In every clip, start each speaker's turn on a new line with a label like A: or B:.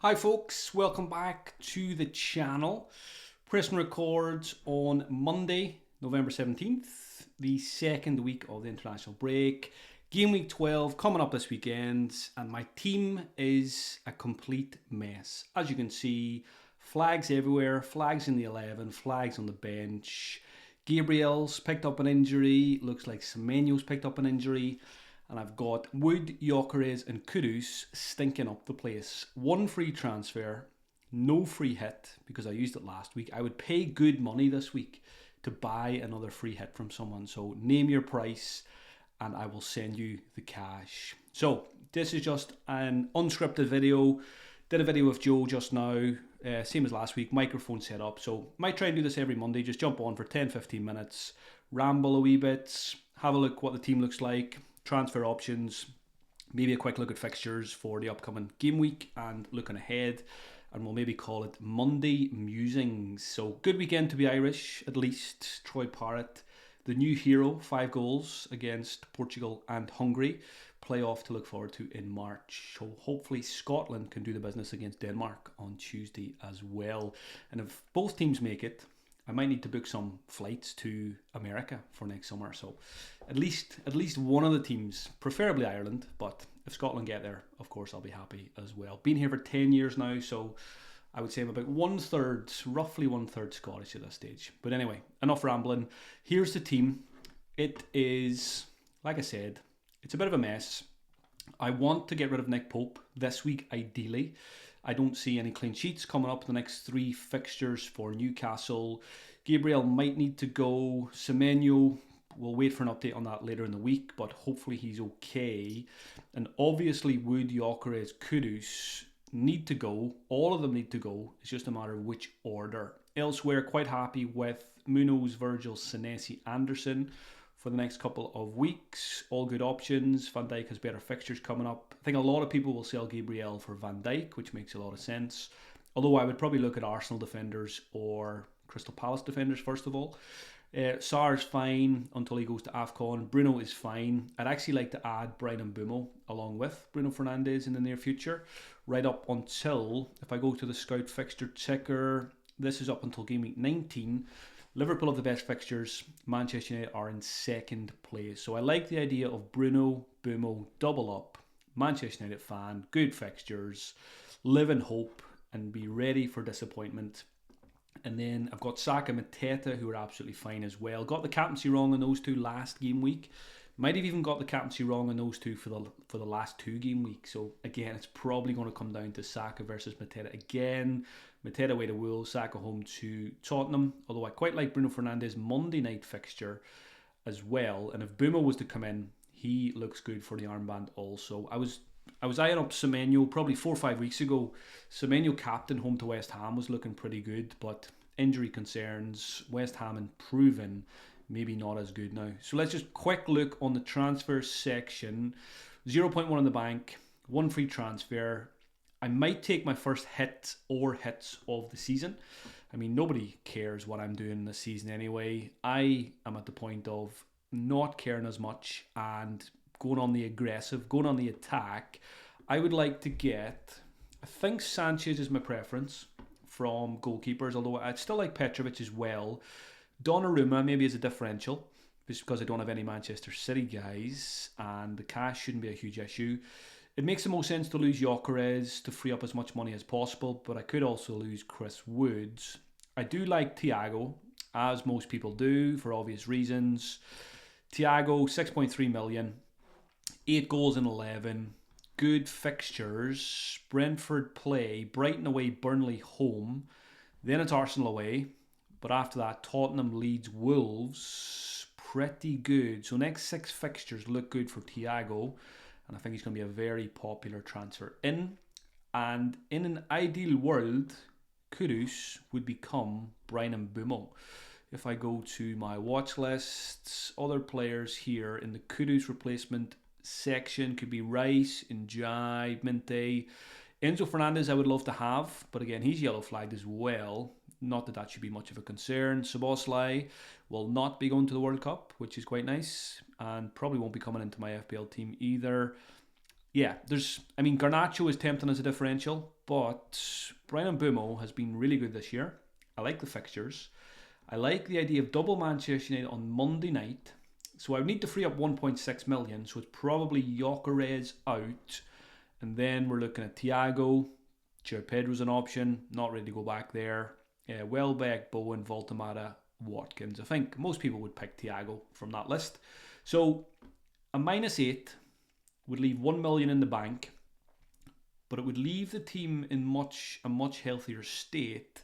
A: Hi folks, welcome back to the channel. Pressing records on Monday, November 17th, the second week of the international break. Game week 12 coming up this weekend, and my team is a complete mess. As you can see, flags everywhere, flags in the 11, flags on the bench. Gabriel's picked up an injury, looks like Semenyo's picked up an injury. And I've got Wood, Gyökeres and Kudus stinking up the place. One free transfer, no free hit because I used it last week. I would pay good money this week to buy another free hit from someone. So name your price and I will send you the cash. So this is just an unscripted video. Did a video with Joe just now, same as last week, microphone set up. So might try and do this every Monday, just jump on for 10-15 minutes, ramble a wee bit, have a look what the team looks like, transfer options, maybe a quick look at fixtures for the upcoming game week and looking ahead, and we'll maybe call it Monday Musings. So good weekend to be Irish, at least. Troy Parrott, the new hero, 5 goals against Portugal and Hungary. Playoff to look forward to in March. So hopefully Scotland can do the business against Denmark on Tuesday as well. And if both teams make it, I might need to book some flights to America for next summer. So at least one of the teams, preferably Ireland, but if Scotland get there, of course I'll be happy as well. Been here for 10 years now, so I would say I'm about roughly one third Scottish at this stage. But anyway, enough rambling. Here's the team. It is, like I said, it's a bit of a mess. I want to get rid of Nick Pope this week, ideally. I don't see any clean sheets coming up the next 3 fixtures for Newcastle. Gabriel might need to go. Semenyo, we'll wait for an update on that later in the week, but hopefully he's okay. And obviously Wood, Gyökeres, Kudus need to go. All of them need to go. It's just a matter of which order. Elsewhere, quite happy with Munoz, Virgil, Senesi, Anderson for the next couple of weeks. All good options. Van Dijk has better fixtures coming up. I think a lot of people will sell Gabriel for Van Dijk, which makes a lot of sense. Although I would probably look at Arsenal defenders or Crystal Palace defenders first of all. Sarr's fine until he goes to AFCON. Bruno is fine. I'd actually like to add Bryan Mbeumo along with Bruno Fernandes in the near future. Right up until, if I go to the Scout fixture ticker, this is up until game week 19. Liverpool have the best fixtures. Manchester United are in second place. So I like the idea of Bruno, Mbeumo, double up. Manchester United fan, good fixtures, live in hope and be ready for disappointment. And then I've got Saka and Mateta, who are absolutely fine as well. Got the captaincy wrong on those two last game week. Might have even got the captaincy wrong on those two for the last 2 game weeks. So again, it's probably going to come down to Saka versus Mateta again. Mateta away to Wolves, Saka home to Tottenham. Although I quite like Bruno Fernandes' Monday night fixture as well. And if Buma was to come in, he looks good for the armband also. I was eyeing up Semenyo probably 4 or 5 weeks ago. Semenyo captain home to West Ham was looking pretty good, but injury concerns, West Ham improving, maybe not as good now. So let's just quick look on the transfer section. 0.1 in the bank, 1 free transfer. I might take my first hit or hits of the season. I mean, nobody cares what I'm doing this season anyway. I am at the point of not caring as much and going on the aggressive, going on the attack. I would like to get, I think Sanchez is my preference from goalkeepers, although I'd still like Petrovic as well. Donnarumma maybe as a differential, just because I don't have any Manchester City guys, and the cash shouldn't be a huge issue. It makes the most sense to lose Gyökeres to free up as much money as possible, but I could also lose Chris Woods. I do like Thiago, as most people do, for obvious reasons. Thiago, 6.3 million, 8 goals in 11, good fixtures. Brentford play, Brighton away, Burnley home. Then it's Arsenal away. But after that, Tottenham, Leeds, Wolves, pretty good. So next 6 fixtures look good for Thiago. And I think he's going to be a very popular transfer in. And in an ideal world, Kudus would become Bryan Mbeumo. If I go to my watch lists, other players here in the Kudus replacement section could be Rice, Njai, Minte. Enzo Fernandez I would love to have, but again, he's yellow flagged as well. Not that that should be much of a concern. Szoboszlai will not be going to the World Cup, which is quite nice, and probably won't be coming into my FPL team either. yeah, I mean, Garnacho is tempting as a differential, but Brian Mbumo has been really good this year. I like the fixtures. I like the idea of double Manchester United on Monday night. So I would need to free up 1.6 million. So it's probably Gyökeres out. And then we're looking at Thiago. Jared Pedro's an option. Not ready to go back there. Welbeck, Bowen, Voltamata, Watkins. I think most people would pick Thiago from that list. So a -8 would leave 1 million in the bank, but it would leave the team in a much healthier state,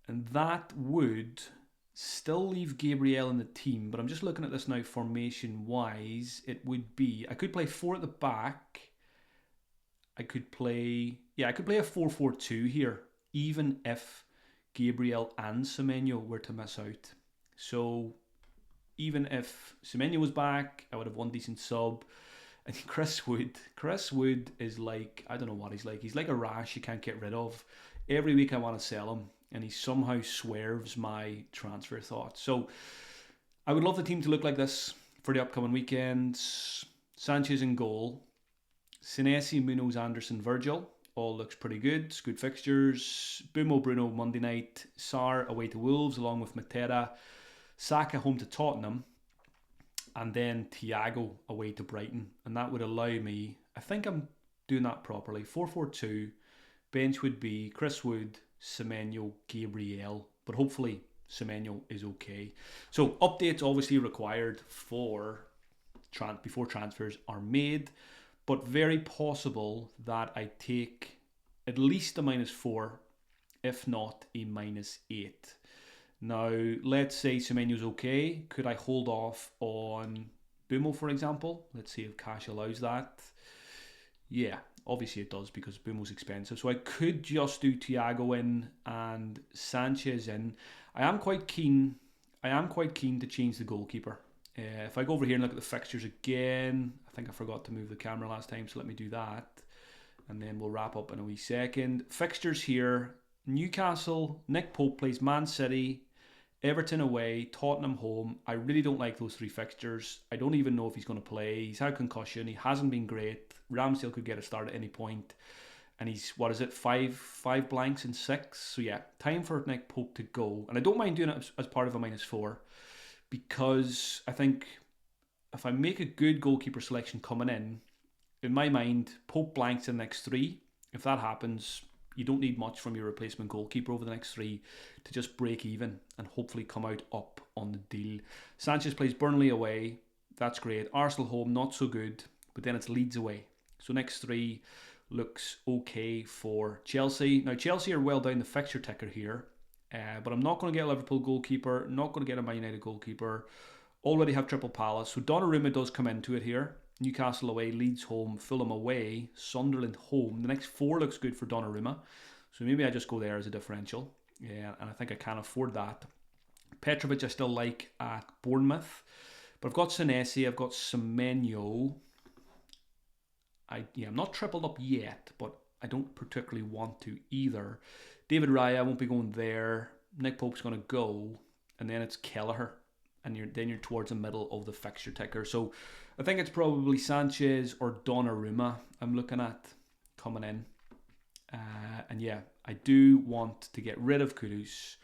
A: and that would still leave Gabriel in the team. But I'm just looking at this now formation wise. It would be, I could play 4 at the back. I could play a 4-4-2 here, even if Gabriel and Semenyo were to miss out. So even if Semenyo was back, I would have one decent sub. And Chris Wood is like, I don't know what he's like. He's like a rash you can't get rid of. Every week I want to sell him, and he somehow swerves my transfer thoughts. So I would love the team to look like this for the upcoming weekends. Sanchez in goal. Senesi, Munoz, Anderson, Virgil. All looks pretty good. It's good fixtures. Bumo, Bruno, Monday night. Sarr away to Wolves along with Matera. Saka home to Tottenham. And then Thiago away to Brighton. And that would allow me, I think I'm doing that properly, 4-4-2. Bench would be Chris Wood, Semenyo, Gabriel. But hopefully Semenyo is okay. So updates obviously required before transfers are made. But very possible that I take at least a -4, if not a -8. Now, let's say Semenyo's okay. Could I hold off on Bumo, for example? Let's see if cash allows that. Yeah, obviously it does because Bumo's expensive. So I could just do Thiago in and Sanchez in. I am quite keen to change the goalkeeper. If I go over here and look at the fixtures again, I think I forgot to move the camera last time, so let me do that. And then we'll wrap up in a wee second. Fixtures here. Newcastle, Nick Pope plays Man City, Everton away, Tottenham home. I really don't like those 3 fixtures. I don't even know if he's going to play. He's had concussion. He hasn't been great. Ramsdale could get a start at any point. And he's, 5 blanks in 6. So yeah, time for Nick Pope to go. And I don't mind doing it as part of a -4. Because I think if I make a good goalkeeper selection coming in my mind, Pope blanks the next 3. If that happens, you don't need much from your replacement goalkeeper over the next 3 to just break even and hopefully come out up on the deal. Sanchez plays Burnley away. That's great. Arsenal home, not so good. But then it's Leeds away. So next 3 looks okay for Chelsea. Now, Chelsea are well down the fixture ticker here. But I'm not going to get a Liverpool goalkeeper. Not going to get a Man United goalkeeper. Already have Triple Palace. So Donnarumma does come into it here. Newcastle away, Leeds home, Fulham away, Sunderland home. The next 4 looks good for Donnarumma. So maybe I just go there as a differential. Yeah, and I think I can afford that. Petrovic I still like at Bournemouth. But I've got Senesi, I've got Semenyo. I'm not tripled up yet, but I don't particularly want to either. David Raya won't be going there. Nick Pope's going to go. And then it's Kelleher. And you're towards the middle of the fixture ticker. So I think it's probably Sanchez or Donnarumma I'm looking at coming in. And yeah, I do want to get rid of Kudus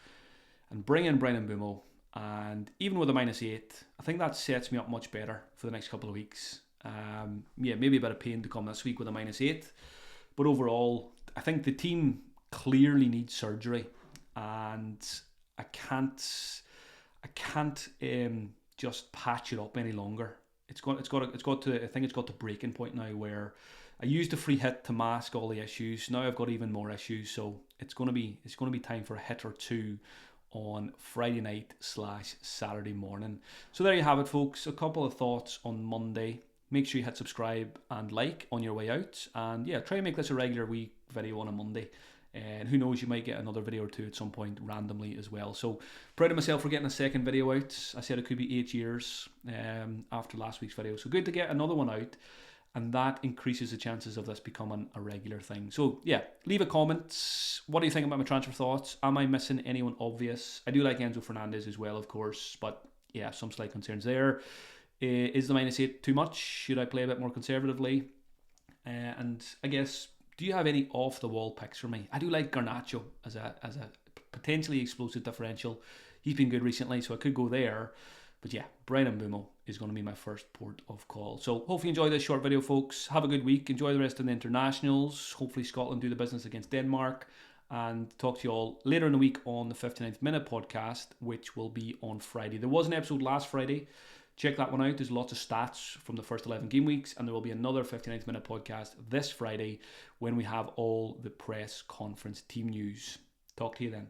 A: and bring in Brian Mbumo. And even with a -8, I think that sets me up much better for the next couple of weeks. Maybe a bit of pain to come this week with a -8. But overall, I think the team clearly needs surgery. And I can't just patch it up any longer. It's got to breaking point now where I used a free hit to mask all the issues. Now I've got even more issues, so it's going to be time for a hit or 2 on Friday night / Saturday morning. So there you have it, folks. A couple of thoughts on Monday. Make sure you hit subscribe and like on your way out, and yeah, try and make this a regular week video on a Monday. And who knows, you might get another video or 2 at some point randomly as well. So proud of myself for getting a second video out. I said it could be 8 years after last week's video. So good to get another one out. And that increases the chances of this becoming a regular thing. So yeah, leave a comment. What do you think about my transfer thoughts? Am I missing anyone obvious? I do like Enzo Fernandez as well, of course. But yeah, some slight concerns there. Is the -8 too much? Should I play a bit more conservatively? And I guess, do you have any off the wall picks for me? I do like Garnacho as a potentially explosive differential. He's been good recently, so I could go there. But yeah, Brian Mbeumo is going to be my first port of call. So hopefully you enjoy this short video, folks. Have a good week. Enjoy the rest of the internationals. Hopefully Scotland do the business against Denmark. And talk to you all later in the week on the 59th Minute podcast, which will be on Friday. There was an episode last Friday. Check that one out. There's lots of stats from the first 11 game weeks, and there will be another 59th Minute podcast this Friday when we have all the press conference team news. Talk to you then.